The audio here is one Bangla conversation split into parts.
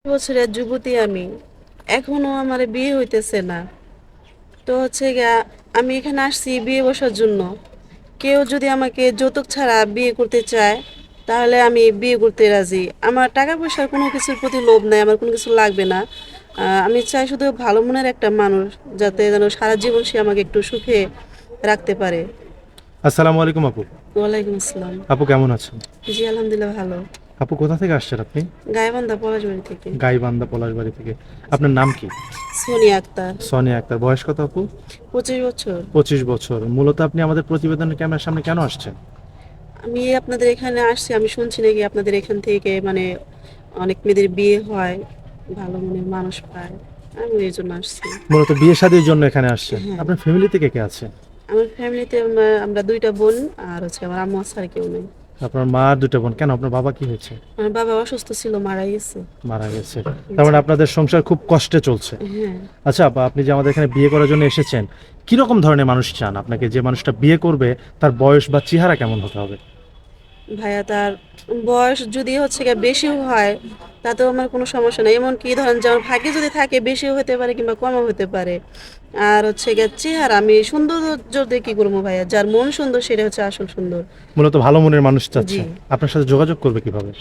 বছরের যুবতী আমি, এখনো আমার বিয়ে হইতেছে না। তো হচ্ছে গিয়া আমি এখানে আসছি বিয়ে বসার জন্য। কেউ যদি আমাকে যৌতুক ছাড়া বিয়ে করতে চায় তাহলে আমি বিয়ে করতে রাজি। আমার টাকা পয়সার কোনো কিছুর প্রতি লোভ নাই, আমার কোনো কিছু লাগবে না। আমি চাই শুধু ভালো মনের একটা মানুষ, যাতে যেন সারা জীবন সে আমাকে একটু সুখে রাখতে পারে। আসসালামু আলাইকুম আপু। ওয়ালাইকুম আসসালাম। আপু কেমন আছেন? জি আলহামদুলিল্লাহ ভালো। আপু কোথা থেকে আসছেন আপনি? গাইবান্ধা পলাশবাড়ি থেকে। গাইবান্ধা পলাশবাড়ি থেকে। আপনার নাম কি? সোনিয়া আক্তার। সোনিয়া আক্তার। বয়স কত আপু? 25 বছর। 25 বছর। মূলত আপনি আমাদের প্রতিবেদনের ক্যামেরার সামনে কেন আসছেন? আমি আপনাদের এখানে আসছি, আমি শুনছি নাকি আপনাদের এখান থেকে মানে অনেক মেয়েদের বিয়ে হয়, ভালো মনের মানুষ পায়। আমি এই জন্য আসছি। মূলত বিয়ে শাদীর জন্য এখানে আসছেন। হ্যাঁ, আপনার ফ্যামিলিতে কে কে আছে? আমার ফ্যামিলিতে আমরা দুইটা বোন, আর হচ্ছে আমার আম্মু আছে, আর কেউ নেই। আপনার মা আর দুটো বোন। কেন, আপনার বাবা কি হয়েছে? আমার বাবা অসুস্থ ছিল, মারা গেছে। মারা গেছে। তার মানে আপনাদের সংসার খুব কষ্টে চলছে। হ্যাঁ। আচ্ছা আপা, আপনি যে আমাদের এখানে বিয়ে করার জন্য এসেছেন, কিরকম ধরনের মানুষ চান? আপনাকে যে মানুষটা বিয়ে করবে তার বয়স বা চেহারা কেমন হতে হবে? ভাইয়া তার বয়স যদি হচ্ছে গিয়ে বেশিও হয় তাতেও আমার কোনো সমস্যা নেই। এমনকি ধরেন যে আমার ভাগ্যে যদি থাকে বেশিও হতে পারে কিংবা কমও হতে পারে। আর হচ্ছে গিয়ে চেহারা, আমি সৌন্দর্য দিয়ে কি করবো ভাইয়া, যার মন সুন্দর সেটা হচ্ছে আসল সুন্দর। মূলত ভালো মনের মানুষ জি। চাচ্ছেন। আপনার সাথে যোগাযোগ করবে কিভাবে?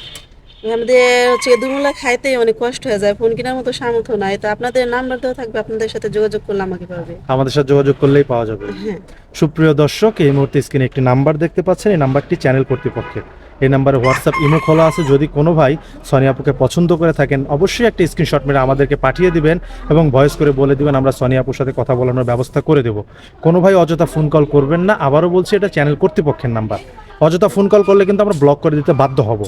আমাদের হচ্ছে দুমুলা খাইতেই অনেক কষ্ট হয়ে যায়, ফোন কেনার মতো সামর্থ্য নাই, তো আপনাদের নাম্বার দেওয়া থাকবে, আপনাদের সাথে যোগাযোগ করলে আমাকে পাবে। আমাদের সাথে যোগাযোগ করলেই পাওয়া যাবে। হ্যাঁ। সুপ্রিয় দর্শক, এই মুহূর্তে স্ক্রিনে একটি নাম্বার দেখতে পাচ্ছেন। এই নাম্বারটি চ্যানেল কর্তৃপক্ষের। এই নাম্বারে হোয়াটসঅ্যাপ ইমো খোলা আছে। যদি কোনো ভাই সোনিয়া আপুকে পছন্দ করে থাকেন, অবশ্যই একটা স্ক্রিনশট মেরে আমাদেরকে পাঠিয়ে দিবেন এবং ভয়েস করে বলে দিবেন, আমরা সোনিয়া আপুর সাথে কথা বলানোর ব্যবস্থা করে দেব। কোনো ভাই অযথা ফোন কল করবেন না। আবারও বলছি, এটা চ্যানেল কর্তৃপক্ষের নাম্বার। অযথা ফোন কল করলে কিন্তু আমরা ব্লক করে দিতে বাধ্য হব।